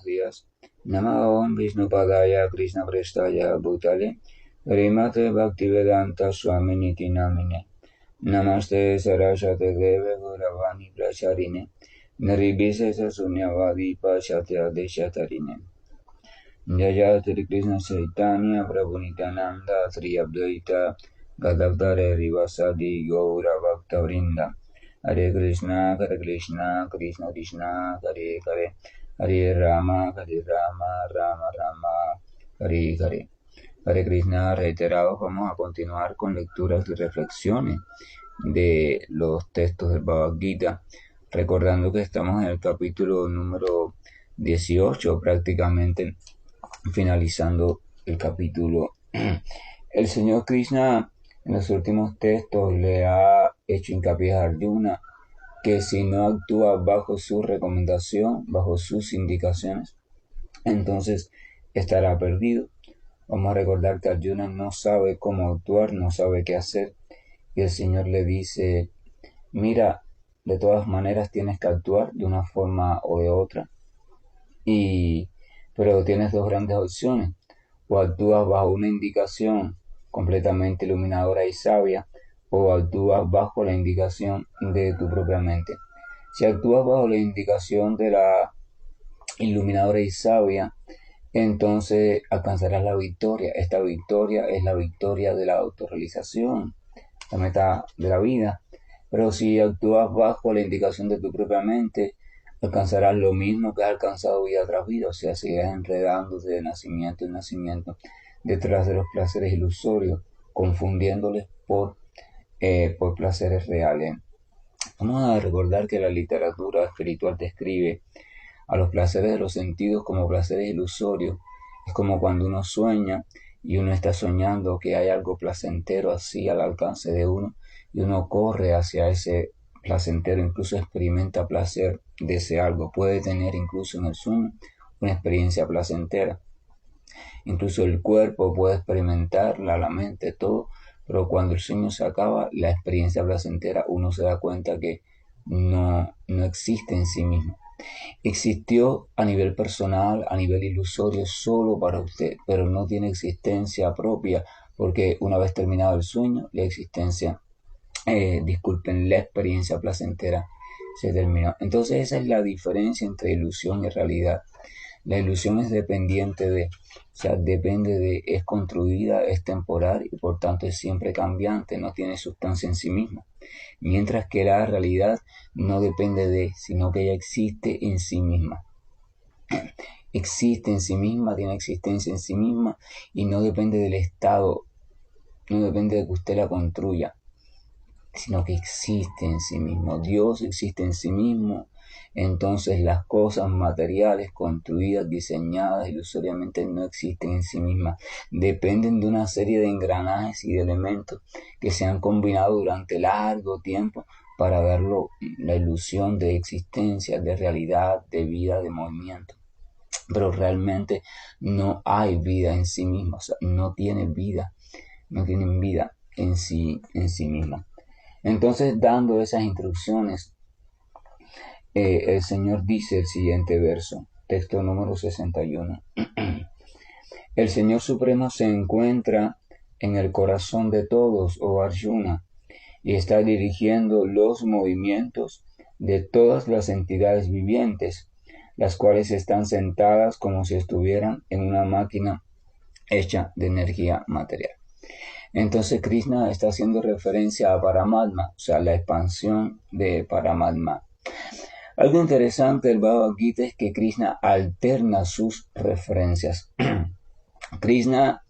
buenos días. Namo Vishnupadaya Krishna Prestaya Bhutale Srimate Bhaktivedanta Swaminiti Namine Namaste Saraswate Deve Guravani Pracharine Nirvishesha Sunyavadi Pachatya Deshatarine Jaya Shri Krishna Chaitanya Prabhu Nityananda Sri Advaita Gadadhara Rivasadi Gaura Bhaktavrinda Hare Krishna, Krishna Krishna, Hare Hare, Hare Rama, Rama Rama, Hare Hare. Hare Krishna, reiterados, vamos a continuar con lecturas y reflexiones de los textos del Bhagavad Gita, recordando que estamos en el capítulo número 18, prácticamente finalizando el capítulo. El Señor Krishna en los últimos textos le ha hecho hincapié a Arjuna que si no actúa bajo su recomendación, bajo sus indicaciones, entonces estará perdido. Vamos a recordar que Arjuna no sabe cómo actuar, no sabe qué hacer, y el Señor le dice, mira, de todas maneras tienes que actuar de una forma o de otra, pero tienes dos grandes opciones: o actúas bajo una indicación completamente iluminadora y sabia, o actúas bajo la indicación de tu propia mente. Si actúas bajo la indicación de la iluminadora y sabia, entonces alcanzarás la victoria. Esta victoria es la victoria de la autorrealización, la meta de la vida. Pero si actúas bajo la indicación de tu propia mente, alcanzarás lo mismo que has alcanzado vida tras vida, o sea, seguirás enredándote de nacimiento en nacimiento detrás de los placeres ilusorios, confundiéndoles por placeres reales. Vamos a recordar que la literatura espiritual describe a los placeres de los sentidos como placeres ilusorios. Es como cuando uno sueña y uno está soñando que hay algo placentero así al alcance de uno, y uno corre hacia ese placentero, incluso experimenta placer de ese algo, puede tener incluso en el sueño una experiencia placentera, incluso el cuerpo puede experimentarla, la mente, todo, pero cuando el sueño se acaba, la experiencia placentera, uno se da cuenta que no existe en sí mismo. Existió a nivel personal, a nivel ilusorio, solo para usted, pero no tiene existencia propia, porque una vez terminado el sueño, la existencia, la experiencia placentera se terminó. Entonces esa es la diferencia entre ilusión y realidad. La ilusión es dependiente de, es construida, es temporal y por tanto es siempre cambiante, no tiene sustancia en sí misma. Mientras que la realidad no depende de, sino que ella existe en sí misma. Existe en sí misma, tiene existencia en sí misma y no depende del estado, no depende de que usted la construya, sino que existe en sí mismo. Dios existe en sí mismo. Entonces las cosas materiales construidas, diseñadas ilusoriamente no existen en sí mismas. Dependen de una serie de engranajes y de elementos que se han combinado durante largo tiempo para darlo la ilusión de existencia, de realidad, de vida, de movimiento. Pero realmente no hay vida en sí misma, o sea, no tienen vida en sí misma. Entonces, dando esas instrucciones, el Señor dice el siguiente verso, texto número 61. El Señor Supremo se encuentra en el corazón de todos, oh Arjuna, y está dirigiendo los movimientos de todas las entidades vivientes, las cuales están sentadas como si estuvieran en una máquina hecha de energía material. Entonces Krishna está haciendo referencia a Paramatma, o sea, la expansión de Paramatma. Algo interesante del Bhagavad Gita es que Krishna alterna sus referencias. Krishna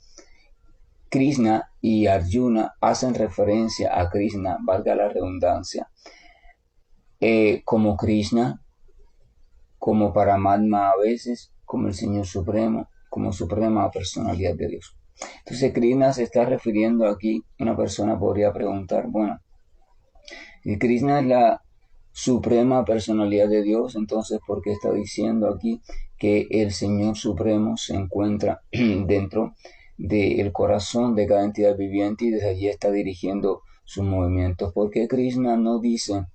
y Arjuna hacen referencia a Krishna, valga la redundancia, como Krishna, como Paramatma a veces, como el Señor Supremo, como Suprema Personalidad de Dios. Entonces Krishna se está refiriendo aquí, una persona podría preguntar, bueno, si Krishna es la Suprema Personalidad de Dios, entonces ¿por qué está diciendo aquí que el Señor Supremo se encuentra dentro del corazón de cada entidad viviente y desde allí está dirigiendo sus movimientos? ¿Por qué Krishna no dice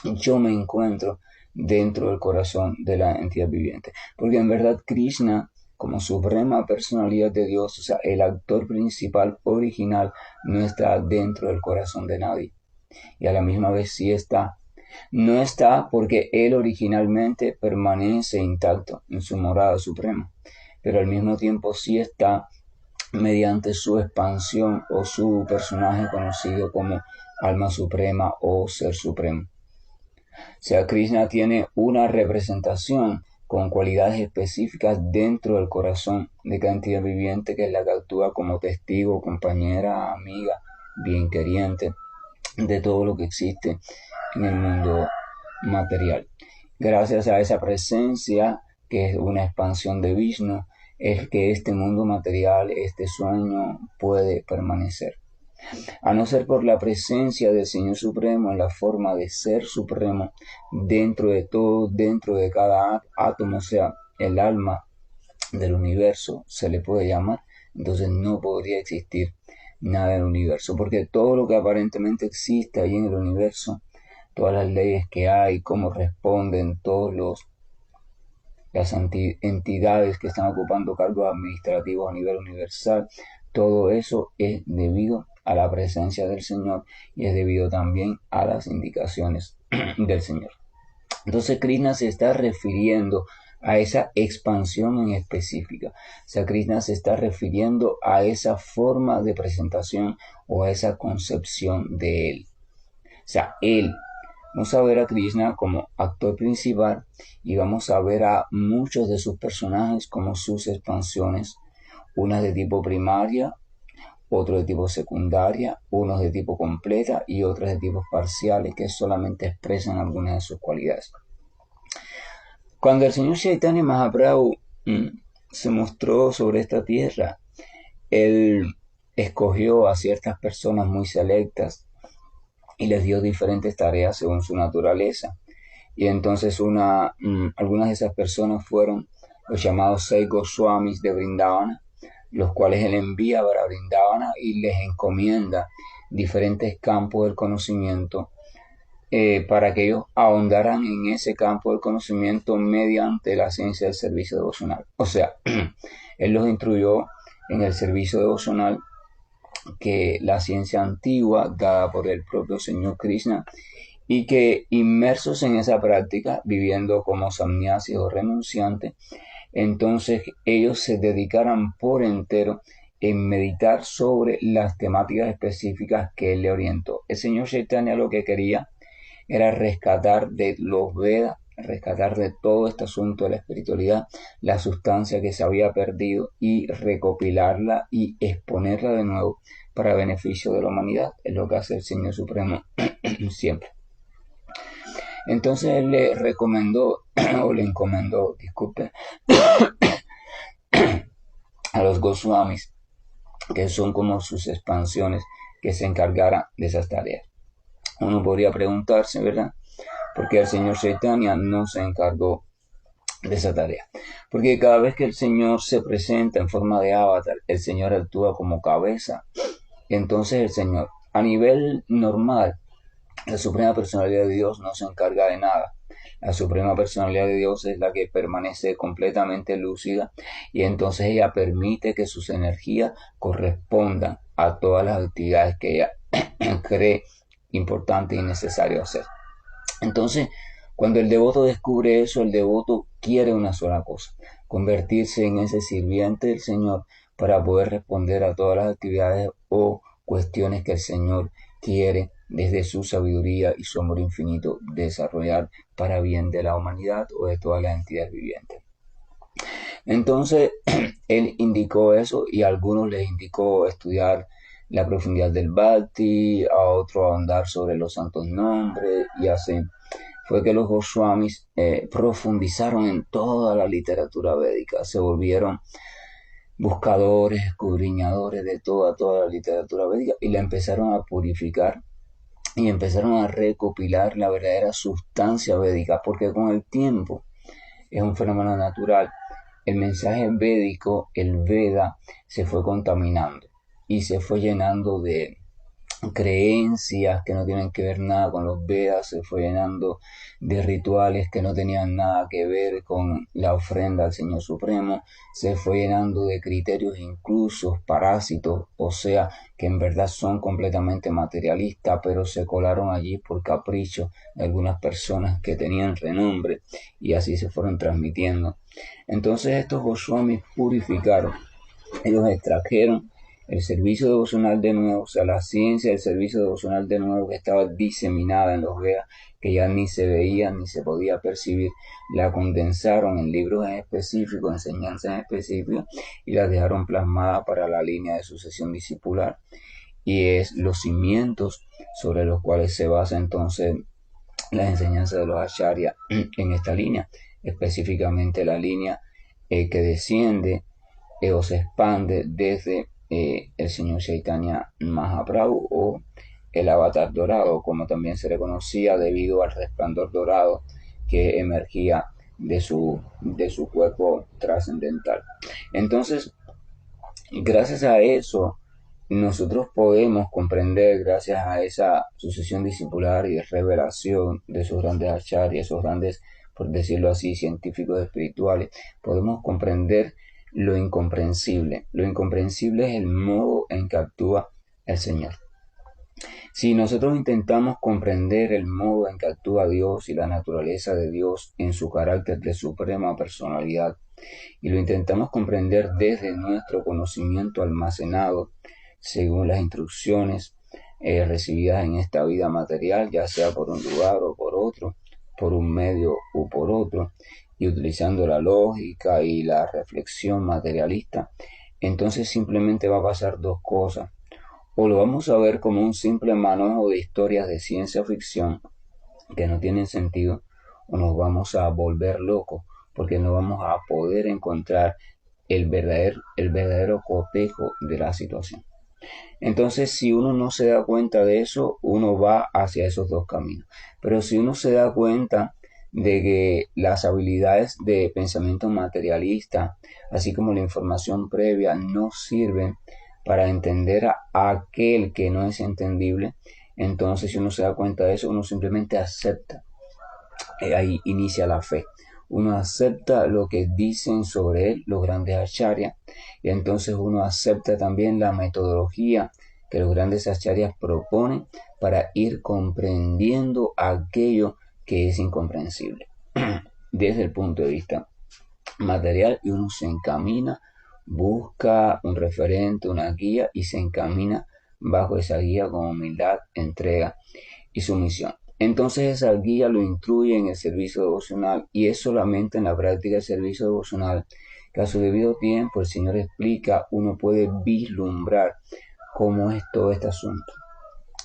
yo me encuentro dentro del corazón de la entidad viviente. Porque en verdad Krishna, como suprema personalidad de Dios, o sea, el actor principal original, no está dentro del corazón de nadie. Y a la misma vez sí está. No está porque él originalmente permanece intacto en su morada suprema, pero al mismo tiempo sí está mediante su expansión o su personaje conocido como alma suprema o ser supremo. O sea, Krishna tiene una representación con cualidades específicas dentro del corazón de cada entidad viviente, que es la que actúa como testigo, compañera, amiga, bienqueriente de todo lo que existe en el mundo material. Gracias a esa presencia, que es una expansión de Vishnu, es que este mundo material, este sueño, puede permanecer. A no ser por la presencia del Señor Supremo en la forma de ser supremo dentro de todo, dentro de cada átomo, o sea, el alma del universo se le puede llamar, entonces no podría existir nada en el universo, porque todo lo que aparentemente existe ahí en el universo, todas las leyes que hay, cómo responden las entidades que están ocupando cargos administrativos a nivel universal, todo eso es debido a la presencia del Señor y es debido también a las indicaciones del Señor. Entonces Krishna se está refiriendo a esa expansión en específica. O sea, Krishna se está refiriendo a esa forma de presentación o a esa concepción de él. O sea, él. Vamos a ver a Krishna como actor principal y vamos a ver a muchos de sus personajes como sus expansiones, unas de tipo primaria, otros de tipo secundaria, unos de tipo completa y otros de tipos parciales que solamente expresan algunas de sus cualidades. Cuando el señor Chaitanya Mahaprabhu se mostró sobre esta tierra, él escogió a ciertas personas muy selectas y les dio diferentes tareas según su naturaleza. Y entonces algunas de esas personas fueron los llamados 6 Goswamis de Vrindavana, los cuales él envía para Vrindavana y les encomienda diferentes campos del conocimiento para que ellos ahondaran en ese campo del conocimiento mediante la ciencia del servicio devocional. O sea, él los instruyó en el servicio devocional, que la ciencia antigua dada por el propio Señor Krishna, y que inmersos en esa práctica, viviendo como samnyasis o renunciantes, entonces ellos se dedicaran por entero en meditar sobre las temáticas específicas que él le orientó. El señor Chaitanya lo que quería era rescatar de los Vedas, rescatar de todo este asunto de la espiritualidad la sustancia que se había perdido y recopilarla y exponerla de nuevo para beneficio de la humanidad. Es lo que hace el Señor Supremo siempre. Entonces él le recomendó, o le encomendó, disculpe, a los Goswamis, que son como sus expansiones, que se encargaran de esas tareas. Uno podría preguntarse, ¿verdad?, ¿por qué el señor Chaitanya no se encargó de esa tarea? Porque cada vez que el Señor se presenta en forma de avatar, el Señor actúa como cabeza. Entonces el Señor, a nivel normal, la Suprema Personalidad de Dios no se encarga de nada. La Suprema Personalidad de Dios es la que permanece completamente lúcida y entonces ella permite que sus energías correspondan a todas las actividades que ella cree importante y necesario hacer. Entonces, cuando el devoto descubre eso, el devoto quiere una sola cosa: convertirse en ese sirviente del Señor para poder responder a todas las actividades o cuestiones que el Señor quiere desde su sabiduría y su amor infinito desarrollar para bien de la humanidad o de todas las entidades vivientes. Entonces, él indicó eso y a algunos les indicó estudiar la profundidad del Bhakti, a otros ahondar sobre los santos nombres, y así fue que los Goswamis profundizaron en toda la literatura védica, se volvieron buscadores, escudriñadores de toda la literatura védica y la empezaron a purificar y empezaron a recopilar la verdadera sustancia védica, porque con el tiempo, es un fenómeno natural, el mensaje védico, el Veda, se fue contaminando y se fue llenando de creencias que no tienen que ver nada con los Vedas, se fue llenando de rituales que no tenían nada que ver con la ofrenda al Señor Supremo, se fue llenando de criterios incluso parásitos, o sea, que en verdad son completamente materialistas, pero se colaron allí por capricho de algunas personas que tenían renombre y así se fueron transmitiendo. Entonces estos Goswamis purificaron, ellos extrajeron el servicio devocional de nuevo, o sea, la ciencia del servicio devocional de nuevo que estaba diseminada en los Vedas, que ya ni se veía ni se podía percibir, la condensaron en libros en específico, enseñanzas en específico, y la dejaron plasmada para la línea de sucesión discipular. Y es los cimientos sobre los cuales se basa entonces las enseñanzas de los Acharya en esta línea, específicamente la línea que desciende o se expande desde el señor Chaitanya Mahaprabhu o el avatar dorado, como también se le conocía debido al resplandor dorado que emergía de su cuerpo trascendental. Entonces, gracias a eso, nosotros podemos comprender, gracias a esa sucesión discipular y revelación de esos grandes acharyas, esos grandes, por decirlo así, científicos espirituales, podemos comprender lo incomprensible. Lo incomprensible es el modo en que actúa el Señor. Si nosotros intentamos comprender el modo en que actúa Dios y la naturaleza de Dios en su carácter de suprema personalidad, y lo intentamos comprender desde nuestro conocimiento almacenado según las instrucciones recibidas en esta vida material, ya sea por un lugar o por otro, por un medio o por otro, y utilizando la lógica y la reflexión materialista, entonces simplemente va a pasar dos cosas. O lo vamos a ver como un simple manojo de historias de ciencia ficción que no tienen sentido, o nos vamos a volver locos porque no vamos a poder encontrar el verdadero cotejo de la situación. Entonces, si uno no se da cuenta de eso, uno va hacia esos dos caminos. Pero si uno se da cuenta de que las habilidades de pensamiento materialista, así como la información previa, no sirven para entender a aquel que no es entendible, entonces si uno se da cuenta de eso, uno simplemente acepta. Ahí inicia la fe. Uno acepta lo que dicen sobre él los grandes acharyas y entonces uno acepta también la metodología que los grandes acharyas proponen para ir comprendiendo aquello que es incomprensible desde el punto de vista material, y uno se encamina, busca un referente, una guía y se encamina bajo esa guía con humildad, entrega y sumisión. Entonces esa guía lo instruye en el servicio devocional y es solamente en la práctica del servicio devocional que a su debido tiempo el Señor explica, uno puede vislumbrar cómo es todo este asunto.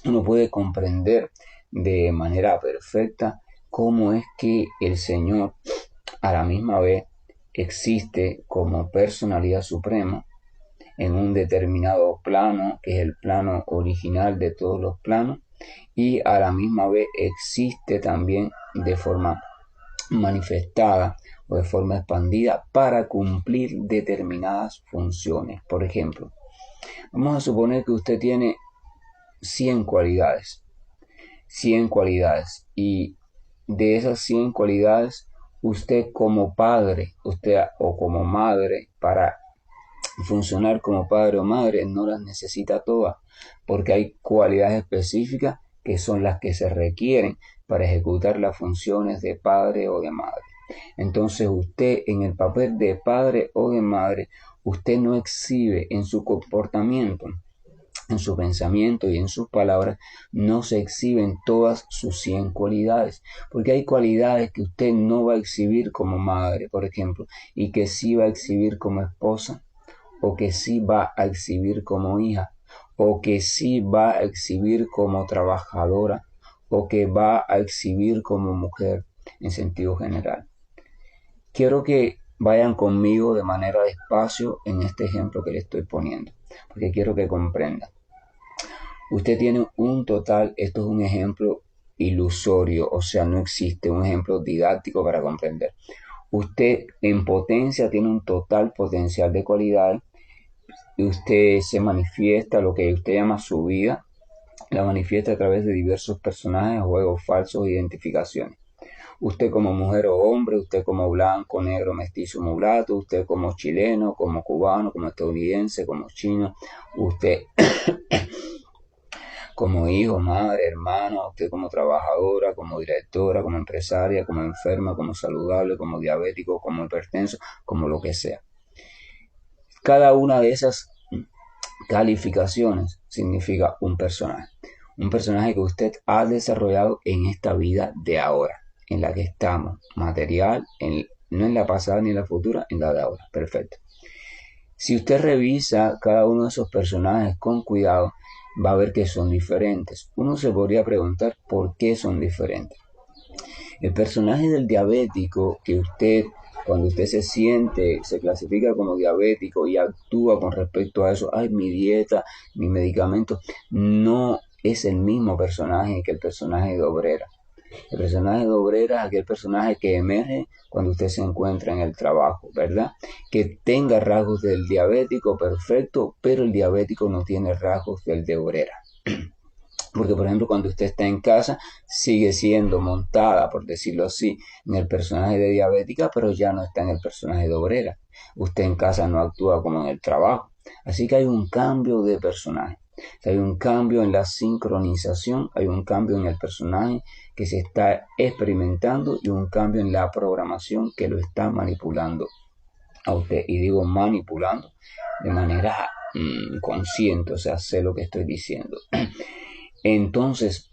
Uno puede comprender de manera perfecta cómo es que el Señor a la misma vez existe como personalidad suprema en un determinado plano, que es el plano original de todos los planos, y a la misma vez existe también de forma manifestada o de forma expandida para cumplir determinadas funciones. Por ejemplo, vamos a suponer que usted tiene 100 cualidades, 100 cualidades, y de esas 100 cualidades, usted como padre, usted o como madre, para funcionar como padre o madre, no las necesita todas, porque hay cualidades específicas que son las que se requieren para ejecutar las funciones de padre o de madre. Entonces usted en el papel de padre o de madre, usted no exhibe en su comportamiento, en su pensamiento y en sus palabras, no se exhiben todas sus 100 cualidades, porque hay cualidades que usted no va a exhibir como madre, por ejemplo, y que sí va a exhibir como esposa, o que sí va a exhibir como hija, o que sí va a exhibir como trabajadora, o que va a exhibir como mujer en sentido general. Quiero que vayan conmigo de manera despacio en este ejemplo que le estoy poniendo, porque quiero que comprendan. Usted tiene un total, esto es un ejemplo ilusorio, o sea, no existe un ejemplo didáctico para comprender. Usted en potencia tiene un total potencial de cualidad y usted se manifiesta lo que usted llama su vida La manifiesta a través de diversos personajes, juegos falsos e identificaciones. Usted como mujer o hombre, usted como blanco, negro, mestizo, mulato, usted como chileno, como cubano, como estadounidense, como chino, usted como hijo, madre, hermano, usted como trabajadora, como directora, como empresaria, como enferma, como saludable, como diabético, como hipertenso, como lo que sea. Cada una de esas calificaciones significa un personaje. Un personaje que usted ha desarrollado en esta vida de ahora, en la que estamos, material, no en la pasada ni en la futura, en la de ahora. Perfecto. Si usted revisa cada uno de esos personajes con cuidado, va a ver que son diferentes. Uno se podría preguntar por qué son diferentes. El personaje del diabético que usted, cuando usted se siente, se clasifica como diabético y actúa con respecto a eso, ay, mi dieta, mi medicamento, no es el mismo personaje que el personaje de obrera. El personaje de obrera es aquel personaje que emerge cuando usted se encuentra en el trabajo, ¿verdad? Que tenga rasgos del diabético, perfecto, pero el diabético no tiene rasgos del de obrera. Porque, por ejemplo, cuando usted está en casa, sigue siendo montada, por decirlo así, en el personaje de diabética, pero ya no está en el personaje de obrera. Usted en casa no actúa como en el trabajo. Así que hay un cambio de personaje. Hay un cambio en la sincronización, hay un cambio en el personaje que se está experimentando y un cambio en la programación que lo está manipulando a usted. Y digo manipulando de manera consciente, o sea, sé lo que estoy diciendo. Entonces,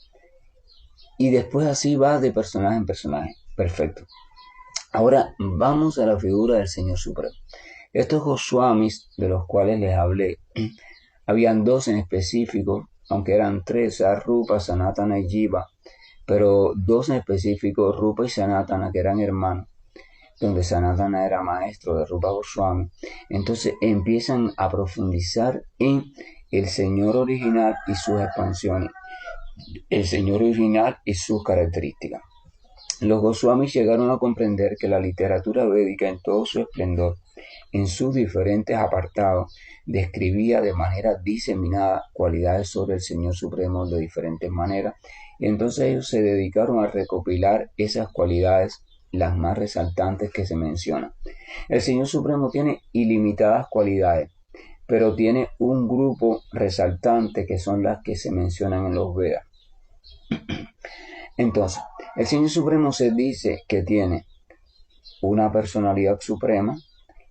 y después así va de personaje en personaje. Perfecto. Ahora vamos a la figura del Señor Supremo. Estos Goswamis de los cuales les hablé, habían dos en específico, aunque eran tres, Rupa, Sanatana y Jiva, pero dos en específico, Rupa y Sanatana, que eran hermanos, donde Sanatana era maestro de Rupa Goswami. Entonces empiezan a profundizar en el Señor original y sus expansiones, el Señor original y sus características. Los Goswamis llegaron a comprender que la literatura védica en todo su esplendor, en sus diferentes apartados, describía de manera diseminada cualidades sobre el Señor Supremo de diferentes maneras, y entonces ellos se dedicaron a recopilar esas cualidades, las más resaltantes que se mencionan. El Señor Supremo tiene ilimitadas cualidades, pero tiene un grupo resaltante que son las que se mencionan en los Vedas. Entonces, el Señor Supremo se dice que tiene una personalidad suprema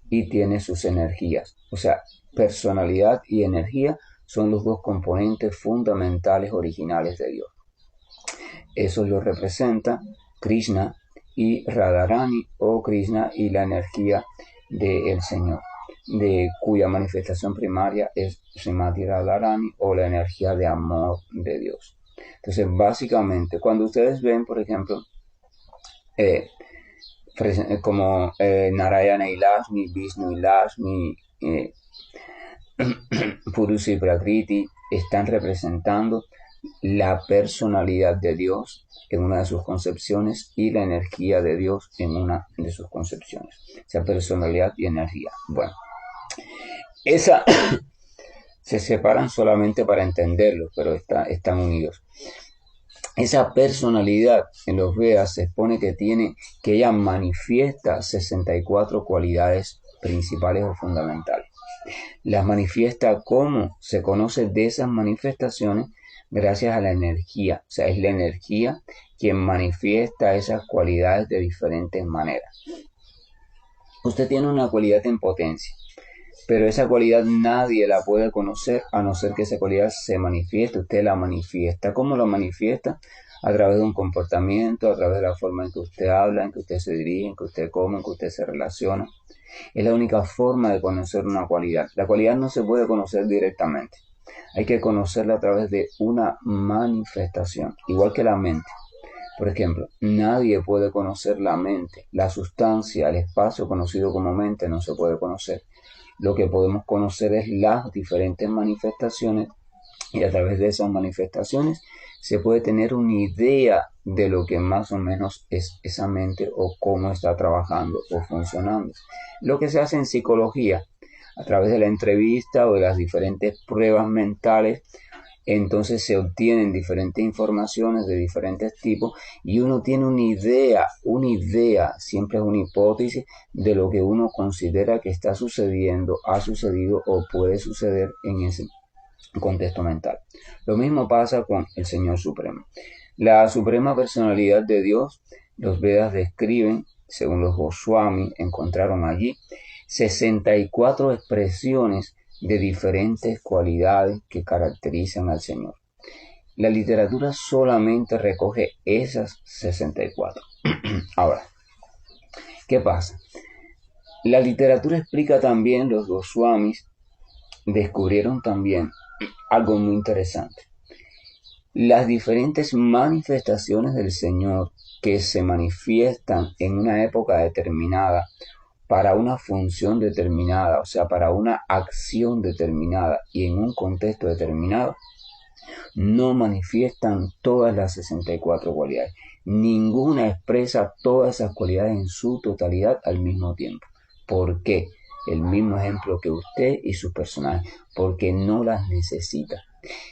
y tiene sus energías. O sea, personalidad y energía son los dos componentes fundamentales originales de Dios. Eso lo representa Krishna y Radharani, o Krishna y la energía del Señor, de cuya manifestación primaria es Srimati Radharani, o la energía de amor de Dios. Entonces, básicamente, cuando ustedes ven, por ejemplo, como Narayana y Lakshmi, Vishnu y Lakshmi, Purusa y Prakriti, están representando la personalidad de Dios en una de sus concepciones y la energía de Dios en una de sus concepciones. O sea, personalidad y energía. Bueno, esa se separan solamente para entenderlo, pero están unidos. Esa personalidad en los Vedas se expone que ella manifiesta 64 cualidades principales o fundamentales. Las manifiesta como se conoce de esas manifestaciones gracias a la energía. O sea, es la energía quien manifiesta esas cualidades de diferentes maneras. Usted tiene una cualidad en potencia, pero esa cualidad nadie la puede conocer a no ser que esa cualidad se manifieste. Usted la manifiesta. ¿Cómo la manifiesta? A través de un comportamiento, a través de la forma en que usted habla, en que usted se dirige, en que usted come, en que usted se relaciona. Es la única forma de conocer una cualidad. La cualidad no se puede conocer directamente. Hay que conocerla a través de una manifestación, igual que la mente. Por ejemplo, nadie puede conocer la mente. La sustancia, el espacio conocido como mente no se puede conocer. Lo que podemos conocer es las diferentes manifestaciones, y a través de esas manifestaciones se puede tener una idea de lo que más o menos es esa mente o cómo está trabajando o funcionando. Lo que se hace en psicología, a través de la entrevista o de las diferentes pruebas mentales, entonces se obtienen diferentes informaciones de diferentes tipos y uno tiene una idea, siempre es una hipótesis de lo que uno considera que está sucediendo, ha sucedido o puede suceder en ese contexto mental. Lo mismo pasa con el Señor Supremo. La suprema personalidad de Dios, los Vedas describen, según los Goswami encontraron allí, 64 expresiones de diferentes cualidades que caracterizan al Señor. La literatura solamente recoge esas 64. Ahora, ¿qué pasa? La literatura explica también, los Goswamis descubrieron también algo muy interesante. Las diferentes manifestaciones del Señor que se manifiestan en una época determinada para una función determinada, o sea, para una acción determinada y en un contexto determinado, no manifiestan todas las 64 cualidades. Ninguna expresa todas esas cualidades en su totalidad al mismo tiempo. ¿Por qué? El mismo ejemplo que usted y sus personajes, porque no las necesita.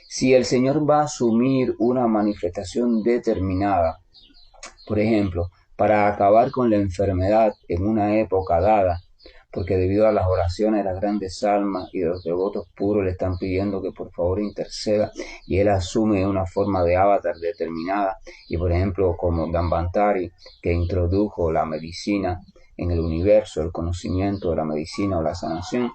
Si el Señor va a asumir una manifestación determinada, por ejemplo, para acabar con la enfermedad en una época dada, porque debido a las oraciones de las grandes almas y de los devotos puros le están pidiendo que por favor interceda y él asume una forma de avatar determinada y por ejemplo como Dambantari que introdujo la medicina en el universo, el conocimiento de la medicina o la sanación,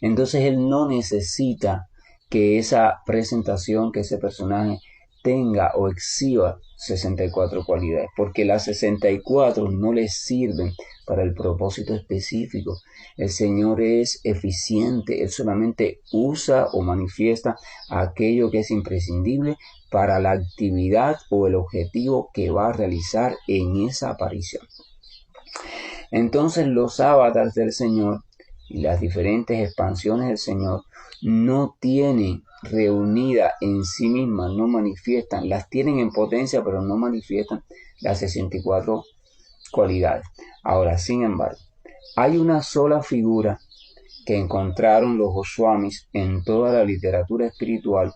entonces él no necesita que esa presentación, que ese personaje tenga o exhiba 64 cualidades, porque las 64 no le sirven para el propósito específico. El Señor es eficiente, Él solamente usa o manifiesta aquello que es imprescindible para la actividad o el objetivo que va a realizar en esa aparición. Entonces los avatars del Señor y las diferentes expansiones del Señor no tienen reunida en sí mismas, no manifiestan, las tienen en potencia, pero no manifiestan las 64 cualidades. Ahora, sin embargo, hay una sola figura que encontraron los Goswamis en toda la literatura espiritual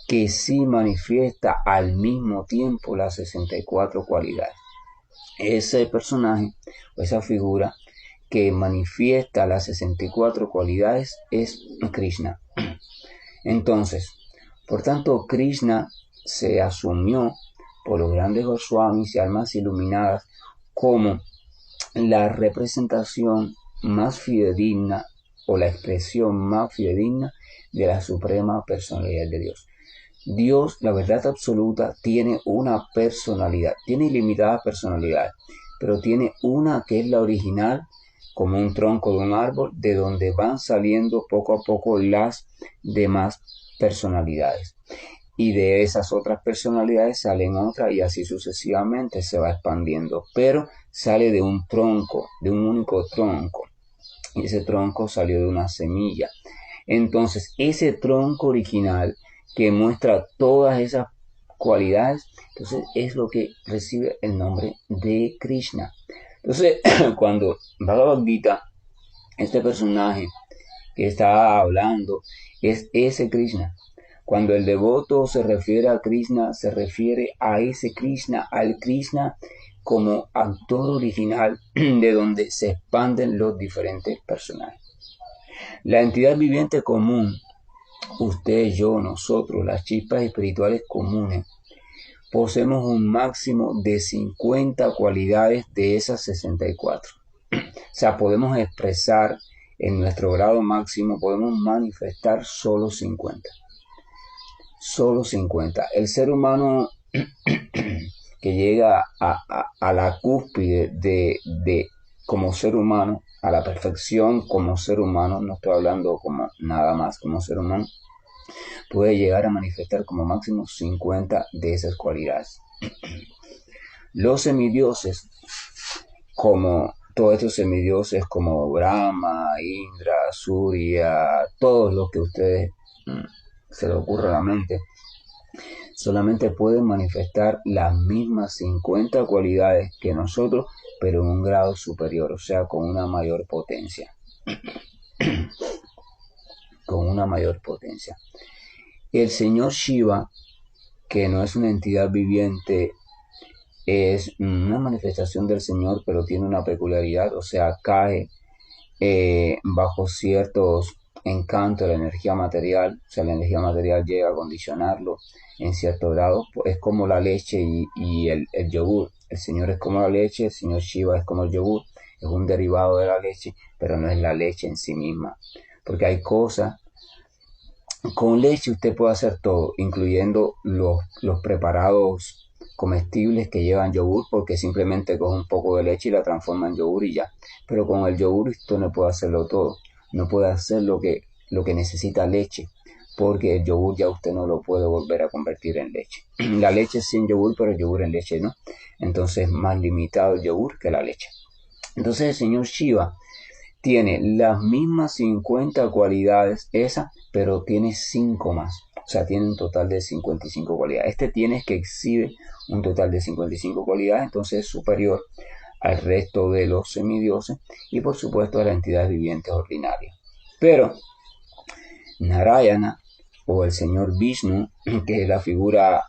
que sí manifiesta al mismo tiempo las 64 cualidades. Ese personaje o esa figura que manifiesta las 64 cualidades es Krishna. Entonces, por tanto, Krishna se asumió por los grandes Goswamis y almas iluminadas como la representación más fidedigna o la expresión más fidedigna de la suprema personalidad de Dios. Dios, la verdad absoluta, tiene una personalidad, tiene ilimitadas personalidades, pero tiene una que es la original, como un tronco de un árbol, de donde van saliendo poco a poco las demás personalidades. Y de esas otras personalidades salen otras y así sucesivamente se va expandiendo, pero sale de un tronco, de un único tronco. Y ese tronco salió de una semilla. Entonces, ese tronco original que muestra todas esas cualidades, entonces es lo que recibe el nombre de Krishna. Entonces, cuando Bhagavad Gita, este personaje que está hablando, es ese Krishna. Cuando el devoto se refiere a Krishna, se refiere a ese Krishna, al Krishna como actor original de donde se expanden los diferentes personajes. La entidad viviente común, usted, yo, nosotros, las chispas espirituales comunes, poseemos un máximo de 50 cualidades de esas 64. O sea, podemos expresar en nuestro grado máximo, podemos manifestar solo 50. Solo 50. El ser humano que llega a la cúspide de como ser humano, a la perfección como ser humano, no estoy hablando como nada más como ser humano, puede llegar a manifestar como máximo 50 de esas cualidades. Los semidioses, como todos estos semidioses como Brahma, Indra, Surya, todos los que ustedes se les ocurra a la mente, solamente pueden manifestar las mismas 50 cualidades que nosotros, pero en un grado superior, o sea, con una mayor potencia. Con una mayor potencia. El señor Shiva, que no es una entidad viviente, es una manifestación del Señor, pero tiene una peculiaridad, o sea, cae bajo ciertos encantos de la energía material, o sea, la energía material llega a condicionarlo en cierto grado, pues es como la leche y el yogur. El Señor es como la leche, el Señor Shiva es como el yogur, es un derivado de la leche, pero no es la leche en sí misma, porque hay cosas, con leche usted puede hacer todo, incluyendo los preparados comestibles que llevan yogur, porque simplemente coge un poco de leche y la transforma en yogur y ya. Pero con el yogur usted no puede hacerlo todo, no puede hacer lo que necesita leche, porque el yogur ya usted no lo puede volver a convertir en leche. La leche sin yogur, pero el yogur en leche no. Entonces es más limitado el yogur que la leche. Entonces el señor Shiva tiene las mismas 50 cualidades, esa, pero tiene 5 más. O sea, tiene un total de 55 cualidades. Este tiene que exhibe un total de 55 cualidades, entonces es superior al resto de los semidioses y por supuesto a las entidades vivientes ordinarias. Pero Narayana o el señor Vishnu, que es la figura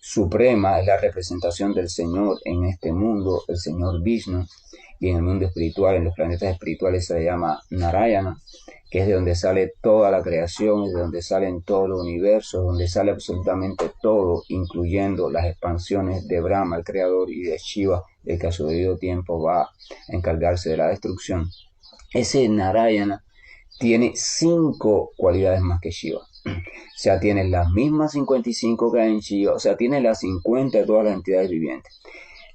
suprema, es la representación del Señor en este mundo, el Señor Vishnu, y en el mundo espiritual, en los planetas espirituales se le llama Narayana, que es de donde sale toda la creación, es de donde salen todos los universos, donde sale absolutamente todo, incluyendo las expansiones de Brahma, el creador, y de Shiva, el que a su debido tiempo va a encargarse de la destrucción. Ese Narayana tiene 5 cualidades más que Shiva. O sea, tiene las mismas 55 que hay en Shiva, o sea, tiene las 50 de todas las entidades vivientes.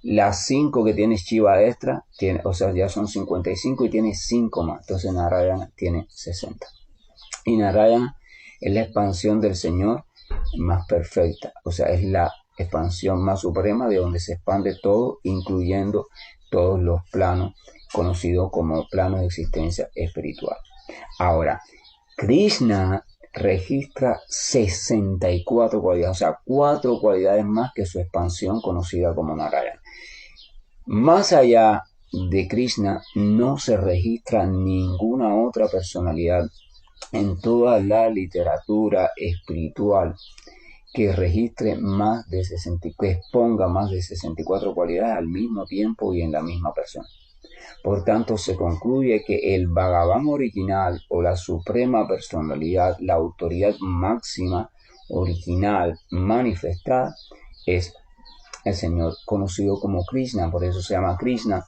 Las 5 que tiene Shiva extra, tiene, o sea, ya son 55 y tiene 5 más. Entonces Narayana tiene 60. Y Narayana es la expansión del Señor más perfecta, o sea, es la expansión más suprema de donde se expande todo, incluyendo todos los planos conocidos como planos de existencia espiritual. Ahora, Krishna registra 64 cualidades, o sea, 4 cualidades más que su expansión conocida como Narayana. Más allá de Krishna no se registra ninguna otra personalidad en toda la literatura espiritual que registre más de 60, que exponga más de 64 cualidades al mismo tiempo y en la misma persona. Por tanto, se concluye que el Bhagavan original o la suprema personalidad, la autoridad máxima original manifestada, es el Señor conocido como Krishna, por eso se llama Krishna,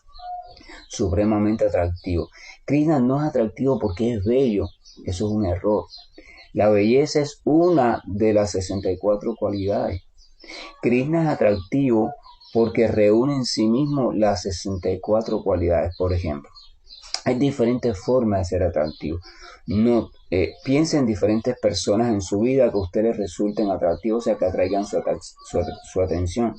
supremamente atractivo. Krishna no es atractivo porque es bello, eso es un error. La belleza es una de las 64 cualidades. Krishna es atractivo porque reúne en sí mismo las 64 cualidades. Por ejemplo, hay diferentes formas de ser atractivo. No, piense en diferentes personas en su vida que a ustedes resulten atractivos, o sea, que atraigan su atención.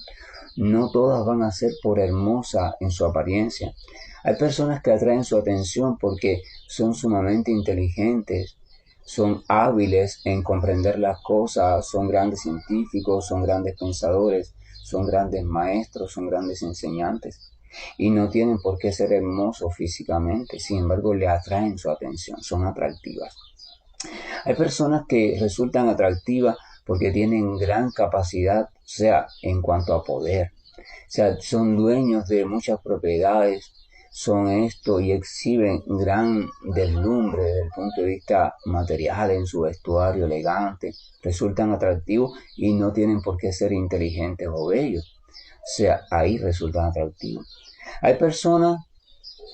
No todas van a ser por hermosa en su apariencia. Hay personas que atraen su atención porque son sumamente inteligentes, son hábiles en comprender las cosas, son grandes científicos, son grandes pensadores, son grandes maestros, son grandes enseñantes y no tienen por qué ser hermosos físicamente, sin embargo le atraen su atención, son atractivas. Hay personas que resultan atractivas porque tienen gran capacidad, o sea, en cuanto a poder, o sea, son dueños de muchas propiedades, son esto y exhiben gran deslumbre desde el punto de vista material en su vestuario elegante, resultan atractivos y no tienen por qué ser inteligentes o bellos, o sea, ahí resultan atractivos. Hay personas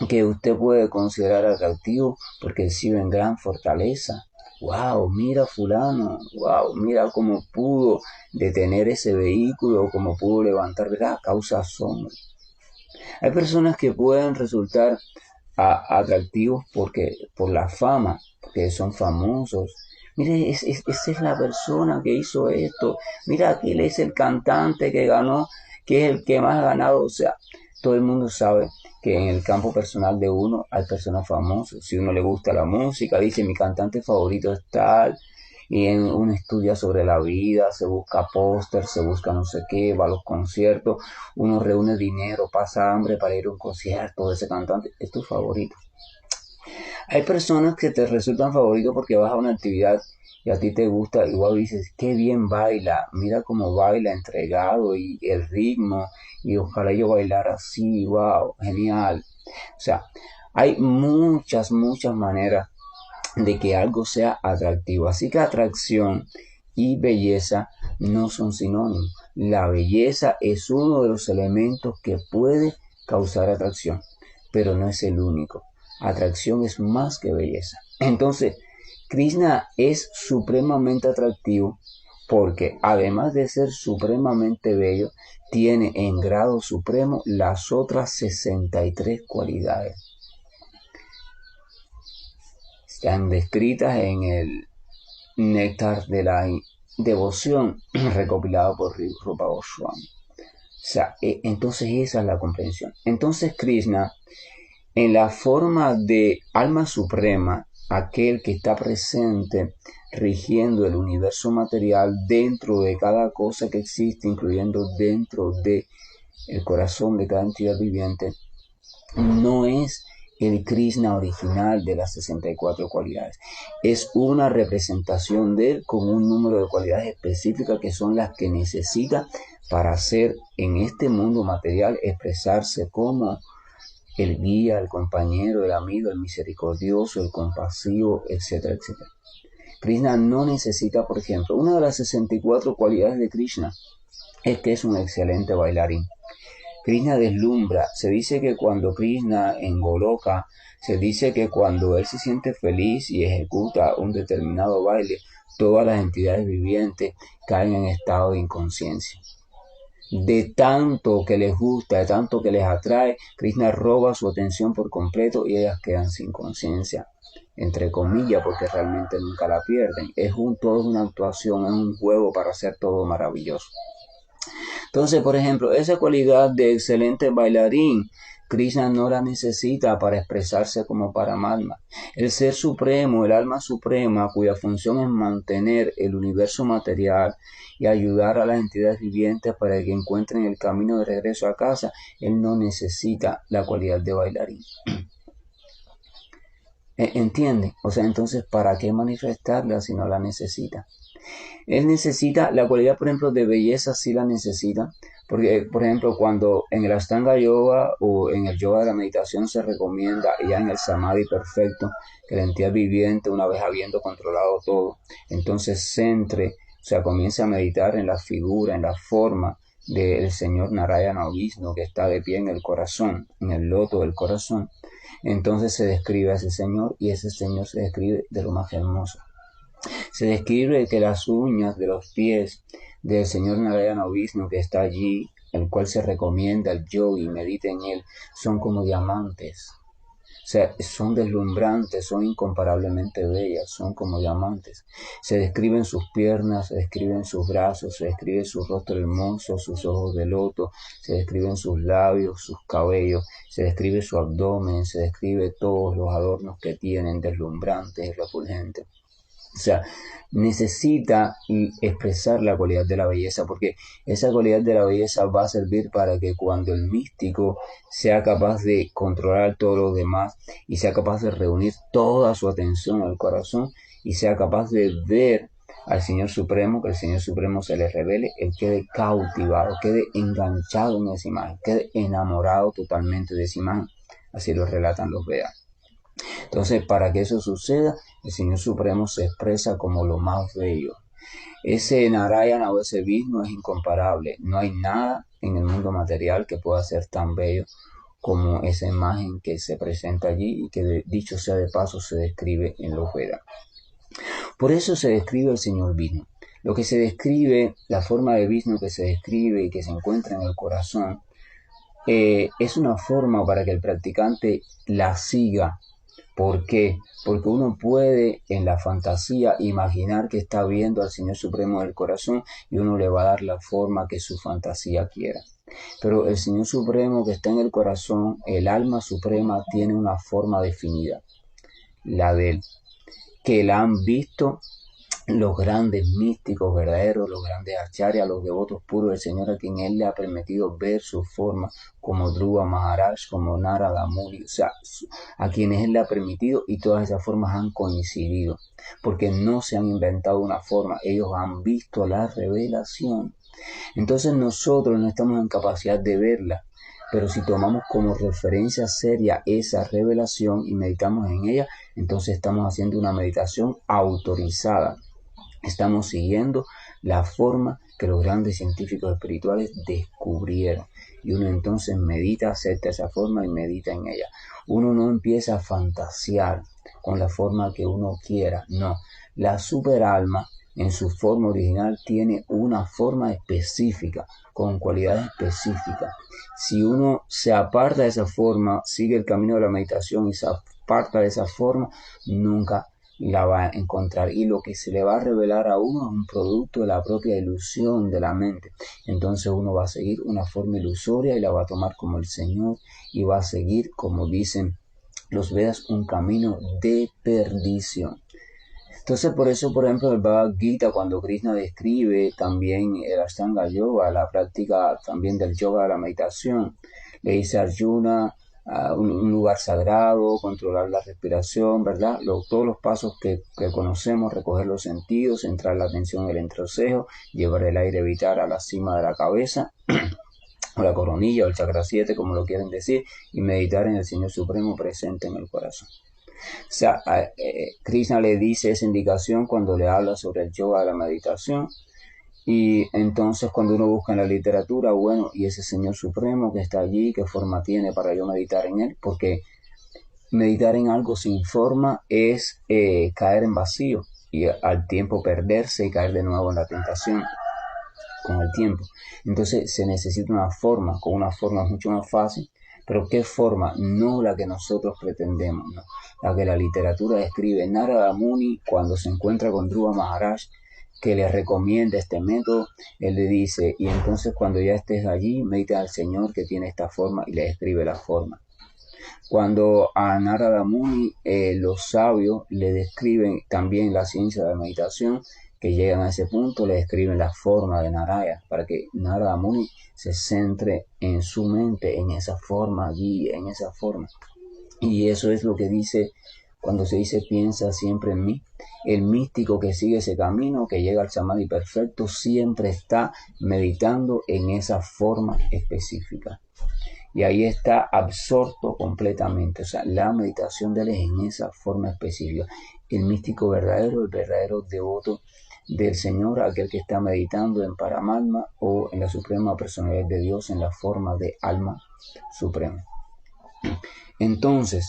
que usted puede considerar atractivos porque exhiben gran fortaleza. Wow, mira fulano, wow, mira cómo pudo detener ese vehículo, cómo pudo levantar, ¿verdad? Causa asombro. Hay personas que pueden resultar atractivos por la fama, porque son famosos. Mire, esa es la persona que hizo esto. Mira, aquel es el cantante que ganó, que es el que más ha ganado. O sea, todo el mundo sabe que en el campo personal de uno hay personas famosas. Si uno le gusta la música, dice mi cantante favorito es tal, y en un estudia sobre la vida, se busca póster, se busca no sé qué, va a los conciertos, uno reúne dinero, pasa hambre para ir a un concierto de ese cantante, es tu favorito. Hay personas que te resultan favoritos porque vas a una actividad y a ti te gusta, igual dices, qué bien baila, mira cómo baila entregado y el ritmo, y ojalá yo bailara así, wow, genial. O sea, hay muchas maneras de que algo sea atractivo. Así que atracción y belleza no son sinónimos. La belleza es uno de los elementos que puede causar atracción, pero no es el único. Atracción es más que belleza. Entonces, Krishna es supremamente atractivo porque además de ser supremamente bello, tiene en grado supremo las otras 63 cualidades. Están descritas en el Néctar de la Devoción recopilado por Rupa Goswami. O sea, entonces esa es la comprensión. Entonces Krishna, en la forma de alma suprema, aquel que está presente rigiendo el universo material dentro de cada cosa que existe, incluyendo dentro de el corazón de cada entidad viviente, no es el Krishna original de las 64 cualidades. Es una representación de él con un número de cualidades específicas que son las que necesita para hacer en este mundo material, expresarse como el guía, el compañero, el amigo, el misericordioso, el compasivo, etcétera, etcétera. Krishna no necesita, por ejemplo, una de las 64 cualidades de Krishna es que es un excelente bailarín. Krishna deslumbra. Se dice que cuando Krishna en Goloka, se dice que cuando él se siente feliz y ejecuta un determinado baile, todas las entidades vivientes caen en estado de inconsciencia. De tanto que les gusta, de tanto que les atrae, Krishna roba su atención por completo y ellas quedan sin conciencia, entre comillas, porque realmente nunca la pierden. Todo es una actuación, es un juego para hacer todo maravilloso. Entonces, por ejemplo, esa cualidad de excelente bailarín, Krishna no la necesita para expresarse como Paramatma. El ser supremo, el alma suprema, cuya función es mantener el universo material y ayudar a las entidades vivientes para que encuentren el camino de regreso a casa, él no necesita la cualidad de bailarín. ¿Entiende? O sea, entonces, ¿para qué manifestarla si no la necesita? Él necesita la cualidad, por ejemplo, de belleza, sí la necesita, porque, por ejemplo, cuando en el Ashtanga Yoga o en el yoga de la meditación se recomienda, ya en el Samadhi perfecto, que la entidad viviente, una vez habiendo controlado todo, entonces centre, o sea, comience a meditar en la figura, en la forma del Señor Narayana o Vishnu, que está de pie en el corazón, en el loto del corazón. Entonces se describe a ese Señor y ese Señor se describe de lo más hermoso. Se describe que las uñas de los pies del Señor Narayana Vishnu que está allí, el cual se recomienda al yogi, medite en él, son como diamantes. O sea, son deslumbrantes, son incomparablemente bellas, son como diamantes. Se describen sus piernas, se describen sus brazos, se describe su rostro hermoso, sus ojos de loto, se describen sus labios, sus cabellos, se describe su abdomen, se describe todos los adornos que tienen, deslumbrantes y refulgentes. O sea, necesita expresar la cualidad de la belleza, porque esa cualidad de la belleza va a servir para que cuando el místico sea capaz de controlar todo lo demás y sea capaz de reunir toda su atención al corazón y sea capaz de ver al Señor Supremo, que el Señor Supremo se le revele, él quede cautivado, quede enganchado en esa imagen, quede enamorado totalmente de esa imagen. Así lo relatan los Vedas. Entonces, para que eso suceda, el Señor Supremo se expresa como lo más bello. Ese Narayana o ese Vishnu es incomparable. No hay nada en el mundo material que pueda ser tan bello como esa imagen que se presenta allí y que, dicho sea de paso, se describe en los Vedas. Por eso se describe el Señor Vishnu. Lo que se describe, la forma de Vishnu que se describe y que se encuentra en el corazón, es una forma para que el practicante la siga. ¿Por qué? Porque uno puede en la fantasía imaginar que está viendo al Señor Supremo del corazón y uno le va a dar la forma que su fantasía quiera. Pero el Señor Supremo que está en el corazón, el alma suprema, tiene una forma definida, la de él, que la han visto los grandes místicos verdaderos, los grandes acharyas, los devotos puros del Señor, a quien Él le ha permitido ver su forma, como Dhruva Maharaj, como Narada Muni, o sea, a quienes Él le ha permitido, y todas esas formas han coincidido, porque no se han inventado una forma, ellos han visto la revelación. Entonces nosotros no estamos en capacidad de verla, pero si tomamos como referencia seria esa revelación y meditamos en ella, entonces estamos haciendo una meditación autorizada. Estamos siguiendo la forma que los grandes científicos espirituales descubrieron. Y uno entonces medita, acepta esa forma y medita en ella. Uno no empieza a fantasear con la forma que uno quiera, no. La superalma en su forma original tiene una forma específica, con cualidades específicas. Si uno se aparta de esa forma, sigue el camino de la meditación y se aparta de esa forma, nunca la va a encontrar, y lo que se le va a revelar a uno es un producto de la propia ilusión de la mente. Entonces uno va a seguir una forma ilusoria y la va a tomar como el Señor, y va a seguir, como dicen los Vedas, un camino de perdición. Entonces por eso, por ejemplo, el Bhagavad Gita, cuando Krishna describe también el Ashtanga Yoga, la práctica también del yoga de la meditación, le dice a Arjuna, un lugar sagrado, controlar la respiración, ¿verdad? Todos los pasos que conocemos, recoger los sentidos, centrar la atención en el entrecejo, llevar el aire vital a la cima de la cabeza, o la coronilla, o el chakra 7, como lo quieren decir, y meditar en el Señor Supremo presente en el corazón. O sea, Krishna le dice esa indicación cuando le habla sobre el yoga de la meditación. Y entonces cuando uno busca en la literatura, bueno, y ese Señor Supremo que está allí, ¿qué forma tiene para yo meditar en él? Porque meditar en algo sin forma es caer en vacío y al tiempo perderse y caer de nuevo en la tentación con el tiempo. Entonces se necesita una forma, con una forma mucho más fácil, pero ¿qué forma? No la que nosotros pretendemos, no. La que la literatura describe. Narada Muni, cuando se encuentra con Dhruva Maharaj, que le recomienda este método, él le dice, y entonces cuando ya estés allí, medita al Señor que tiene esta forma, y le describe la forma. Cuando a Narada Muni los sabios le describen también la ciencia de la meditación, que llegan a ese punto, le describen la forma de Naraya, para que Narada Muni se centre en su mente, en esa forma allí, en esa forma. Y eso es lo que dice cuando se dice piensa siempre en mí. El místico que sigue ese camino, que llega al samadhi perfecto, siempre está meditando en esa forma específica. Y ahí está absorto completamente. O sea, la meditación de él es en esa forma específica. El místico verdadero, el verdadero devoto del Señor, aquel que está meditando en Paramatma o en la suprema personalidad de Dios en la forma de alma suprema. Entonces,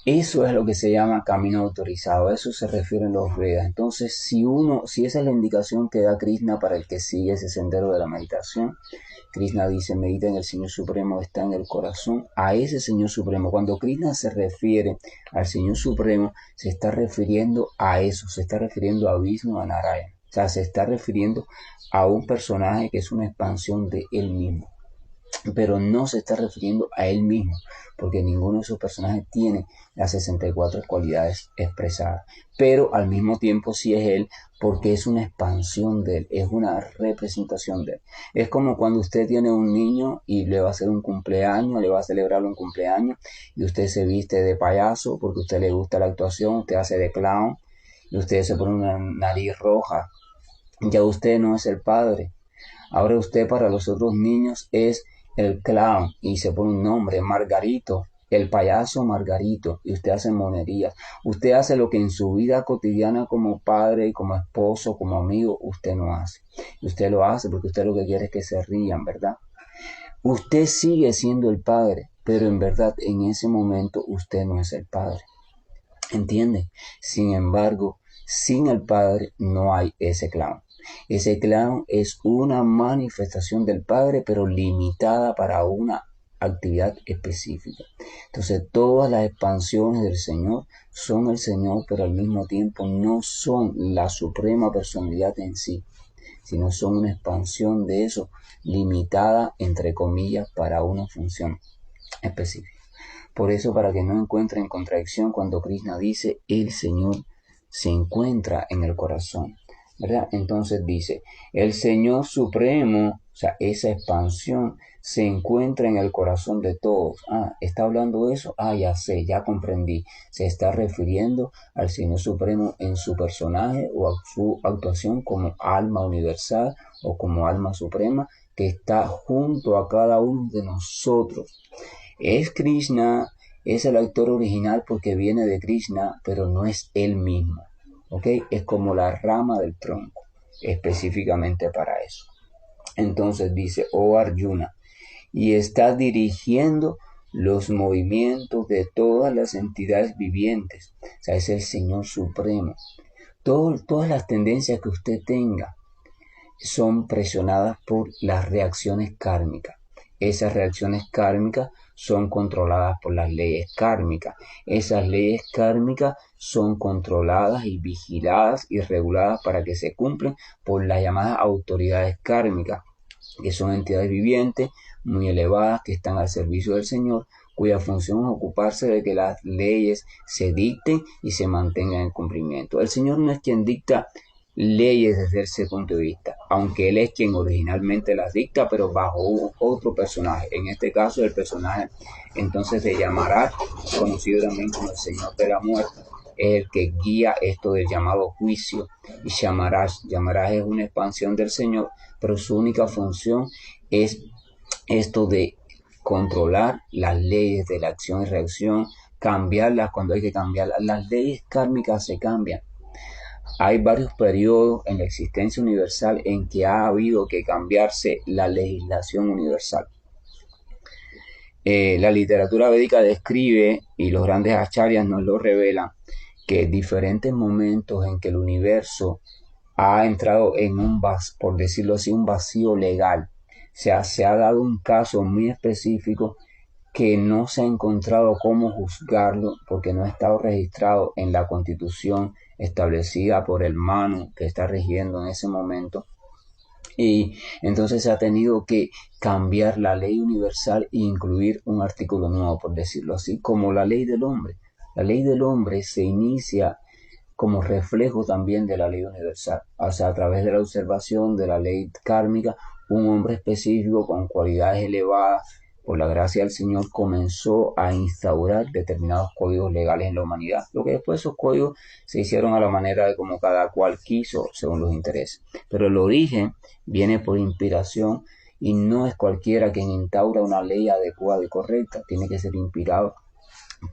eso es lo que se llama camino autorizado, a eso se refieren los Vedas. Entonces, si esa es la indicación que da Krishna para el que sigue ese sendero de la meditación, Krishna dice, medita en el Señor Supremo, está en el corazón, a ese Señor Supremo. Cuando Krishna se refiere al Señor Supremo, se está refiriendo a eso, se está refiriendo a Vishnu, a Narayana. O sea, se está refiriendo a un personaje que es una expansión de él mismo, pero no se está refiriendo a él mismo, porque ninguno de esos personajes tiene las 64 cualidades expresadas, pero al mismo tiempo sí es él, porque es una expansión de él, es una representación de él. Es como cuando usted tiene un niño y le va a hacer un cumpleaños, le va a celebrar un cumpleaños, y usted se viste de payaso porque a usted le gusta la actuación, usted hace de clown, y usted se pone una nariz roja. Ya usted no es el padre. Ahora usted para los otros niños es el clown y se pone un nombre, Margarito, el payaso Margarito, y usted hace monerías. Usted hace lo que en su vida cotidiana como padre y como esposo, como amigo, usted no hace. Y usted lo hace porque usted lo que quiere es que se rían, ¿verdad? Usted sigue siendo el padre, pero en verdad en ese momento usted no es el padre. ¿Entiende? Sin embargo, sin el padre no hay ese clown. Ese clown es una manifestación del Padre, pero limitada para una actividad específica. Entonces, todas las expansiones del Señor son el Señor, pero al mismo tiempo no son la suprema personalidad en sí, sino son una expansión de eso, limitada, entre comillas, para una función específica. Por eso, para que no encuentren contradicción cuando Krishna dice, el Señor se encuentra en el corazón, ¿verdad? Entonces dice, el Señor Supremo, o sea, esa expansión se encuentra en el corazón de todos. ¿Está hablando de eso? Ya sé, ya comprendí. Se está refiriendo al Señor Supremo en su personaje o a su actuación como alma universal o como alma suprema que está junto a cada uno de nosotros. Es Krishna, es el autor original porque viene de Krishna, pero no es él mismo. ¿Ok? Es como la rama del tronco, específicamente para eso. Entonces dice, oh Arjuna, y está dirigiendo los movimientos de todas las entidades vivientes. O sea, es el Señor Supremo. Todas las tendencias que usted tenga son presionadas por las reacciones kármicas. Esas reacciones kármicas son controladas por las leyes kármicas. Esas leyes kármicas son controladas y vigiladas y reguladas para que se cumplan por las llamadas autoridades kármicas, que son entidades vivientes muy elevadas que están al servicio del Señor, cuya función es ocuparse de que las leyes se dicten y se mantengan en cumplimiento. El Señor no es quien dicta leyes desde ese punto de vista, aunque Él es quien originalmente las dicta, pero bajo otro personaje. En este caso, el personaje entonces de Yamaraj, conocido también como el Señor de la Muerte, es el que guía esto del llamado juicio. Y Yamaraj es una expansión del Señor, pero su única función es esto de controlar las leyes de la acción y reacción, cambiarlas cuando hay que cambiarlas. Las leyes kármicas se cambian. Hay varios periodos en la existencia universal en que ha habido que cambiarse la legislación universal. La literatura védica describe, y los grandes acharyas nos lo revelan, que diferentes momentos en que el universo ha entrado en por decirlo así, un vacío legal. O sea, se ha dado un caso muy específico que no se ha encontrado cómo juzgarlo porque no ha estado registrado en la constitución establecida por el Manu que está rigiendo en ese momento. Y entonces se ha tenido que cambiar la ley universal e incluir un artículo nuevo, por decirlo así, como la ley del hombre. La ley del hombre se inicia como reflejo también de la ley universal, o sea, a través de la observación de la ley kármica, un hombre específico con cualidades elevadas, por la gracia del Señor, comenzó a instaurar determinados códigos legales en la humanidad, lo que después esos códigos se hicieron a la manera de como cada cual quiso, según los intereses. Pero el origen viene por inspiración y no es cualquiera quien instaura una ley adecuada y correcta, tiene que ser inspirado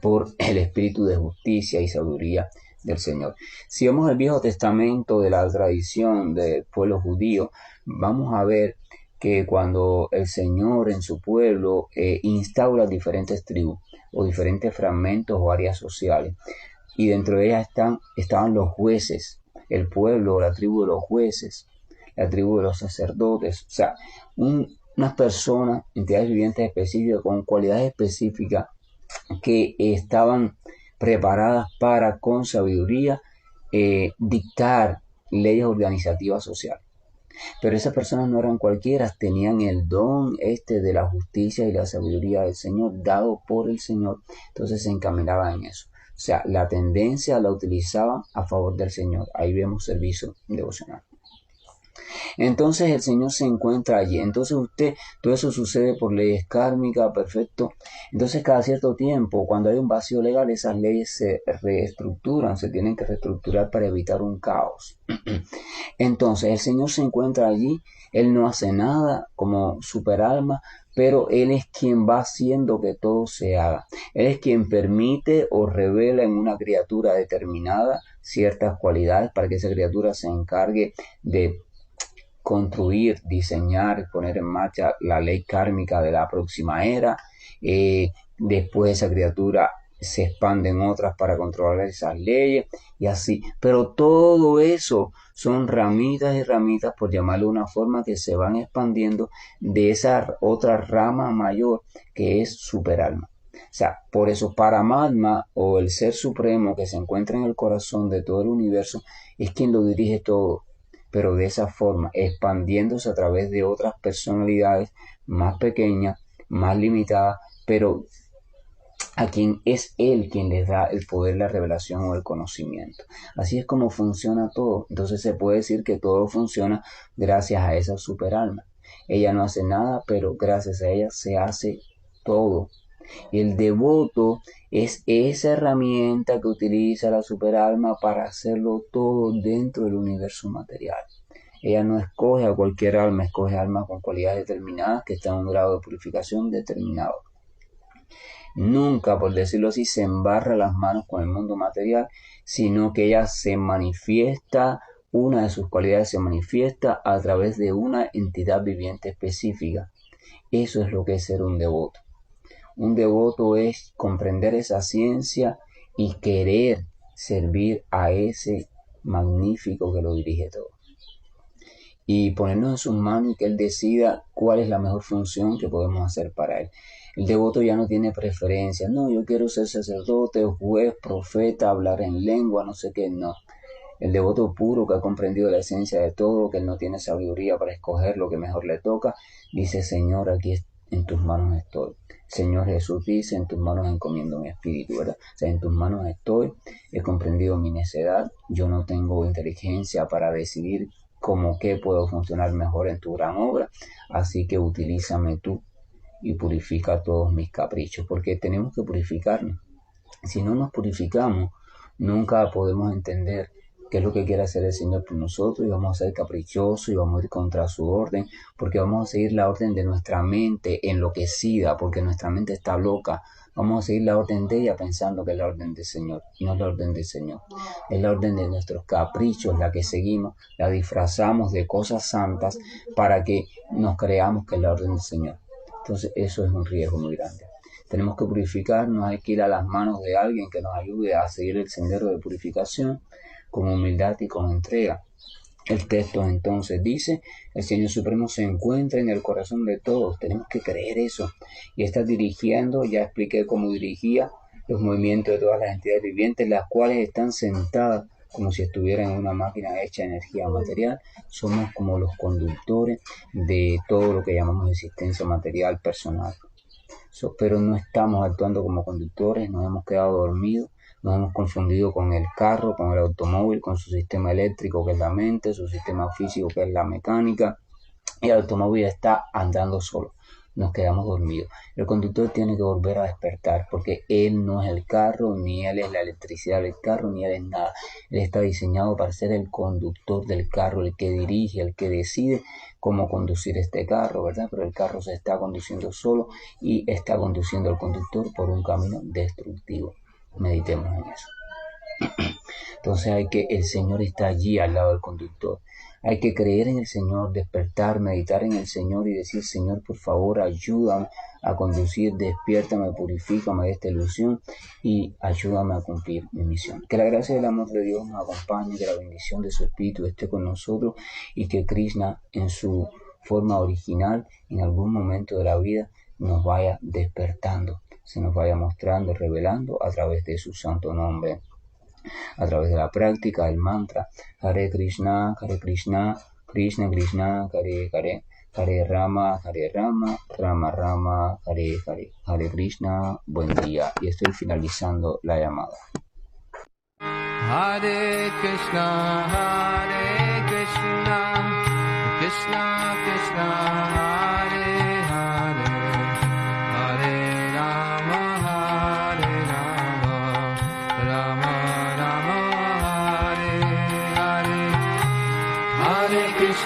por el espíritu de justicia y sabiduría del Señor. Si vemos el Viejo Testamento de la tradición del pueblo judío, vamos a ver que cuando el Señor en su pueblo instaura diferentes tribus o diferentes fragmentos o áreas sociales, y dentro de ellas estaban los jueces, el pueblo, la tribu de los jueces, la tribu de los sacerdotes, o sea, unas personas, entidades vivientes específicas con cualidades específicas que estaban preparadas para, con sabiduría, dictar leyes organizativas sociales. Pero esas personas no eran cualquiera, tenían el don de la justicia y la sabiduría del Señor, dado por el Señor, entonces se encaminaban en eso. O sea, la tendencia la utilizaban a favor del Señor. Ahí vemos servicio devocional. Entonces el Señor se encuentra allí. Entonces todo eso sucede por leyes kármicas, perfecto. Entonces cada cierto tiempo, cuando hay un vacío legal, esas leyes se reestructuran, se tienen que reestructurar para evitar un caos. Entonces el Señor se encuentra allí, Él no hace nada como superalma, pero Él es quien va haciendo que todo se haga. Él es quien permite o revela en una criatura determinada ciertas cualidades para que esa criatura se encargue de construir, diseñar, poner en marcha la ley kármica de la próxima era. Después esa criatura se expande en otras para controlar esas leyes y así. Pero todo eso son ramitas y ramitas, por llamarlo de una forma, que se van expandiendo de esa otra rama mayor que es superalma. O sea, por eso Paramatma, o el Ser Supremo que se encuentra en el corazón de todo el universo, es quien lo dirige todo, pero de esa forma, expandiéndose a través de otras personalidades más pequeñas, más limitadas, pero a quien es Él quien les da el poder, la revelación o el conocimiento. Así es como funciona todo. Entonces se puede decir que todo funciona gracias a esa superalma. Ella no hace nada, pero gracias a ella se hace todo. Y el devoto es esa herramienta que utiliza la superalma para hacerlo todo dentro del universo material. Ella no escoge a cualquier alma, escoge almas con cualidades determinadas que están en un grado de purificación determinado. Nunca, por decirlo así, se embarra las manos con el mundo material, sino que ella se manifiesta, una de sus cualidades se manifiesta a través de una entidad viviente específica. Eso es lo que es ser un devoto. Un devoto es comprender esa ciencia y querer servir a ese magnífico que lo dirige todo. Y ponernos en sus manos y que Él decida cuál es la mejor función que podemos hacer para Él. El devoto ya no tiene preferencia. No, yo quiero ser sacerdote, juez, profeta, hablar en lengua, no sé qué, no. El devoto puro que ha comprendido la esencia de todo, que Él no tiene sabiduría para escoger lo que mejor le toca, dice, Señor, aquí en tus manos estoy. Señor Jesús dice, en tus manos encomiendo mi espíritu, ¿verdad? O sea, en tus manos estoy, he comprendido mi necedad, yo no tengo inteligencia para decidir cómo qué puedo funcionar mejor en tu gran obra, así que utilízame tú y purifica todos mis caprichos, porque tenemos que purificarnos. Si no nos purificamos, nunca podemos entender qué es lo que quiere hacer el Señor por nosotros y vamos a ser caprichosos y vamos a ir contra su orden, porque vamos a seguir la orden de nuestra mente enloquecida, porque nuestra mente está loca. Vamos a seguir la orden de ella pensando que es la orden del Señor, y no es la orden del Señor. Es la orden de nuestros caprichos la que seguimos, la disfrazamos de cosas santas para que nos creamos que es la orden del Señor. Entonces eso es un riesgo muy grande. Tenemos que purificarnos, hay que ir a las manos de alguien que nos ayude a seguir el sendero de purificación con humildad y con entrega. El texto entonces dice, el Señor Supremo se encuentra en el corazón de todos, tenemos que creer eso. Y está dirigiendo, ya expliqué cómo dirigía los movimientos de todas las entidades vivientes, las cuales están sentadas como si estuvieran en una máquina hecha de energía material. Somos como los conductores de todo lo que llamamos existencia material personal. Pero no estamos actuando como conductores, nos hemos quedado dormidos, nos hemos confundido con el carro, con el automóvil, con su sistema eléctrico que es la mente, su sistema físico que es la mecánica, y el automóvil está andando solo. Nos quedamos dormidos. El conductor tiene que volver a despertar porque él no es el carro, ni él es la electricidad del carro, ni él es nada. Él está diseñado para ser el conductor del carro, el que dirige, el que decide cómo conducir este carro, ¿verdad? Pero el carro se está conduciendo solo y está conduciendo al conductor por un camino destructivo. Meditemos en eso. Entonces el Señor está allí al lado del conductor. Hay que creer en el Señor, despertar, meditar en el Señor y decir, Señor, por favor, ayúdame a conducir, despiértame, purifícame de esta ilusión y ayúdame a cumplir mi misión. Que la gracia y el amor de Dios nos acompañe, que la bendición de su Espíritu esté con nosotros y que Krishna en su forma original, en algún momento de la vida, nos vaya despertando, se nos vaya mostrando, revelando a través de su santo nombre. A través de la práctica del mantra Hare Krishna, Krishna Krishna, Hare Hare, Hare Rama, Rama Rama, Hare Hare, Hare Krishna, buen día. Y estoy finalizando la llamada. Hare Krishna, Krishna Krishna, Hare Hare, Hare Rama, Rama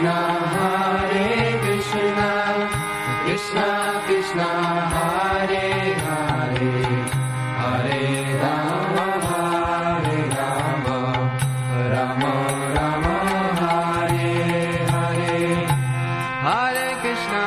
Hare Krishna, Krishna Krishna, Hare Hare, Hare Rama, Rama Rama, Hare Hare, Hare Krishna.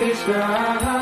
Krishna,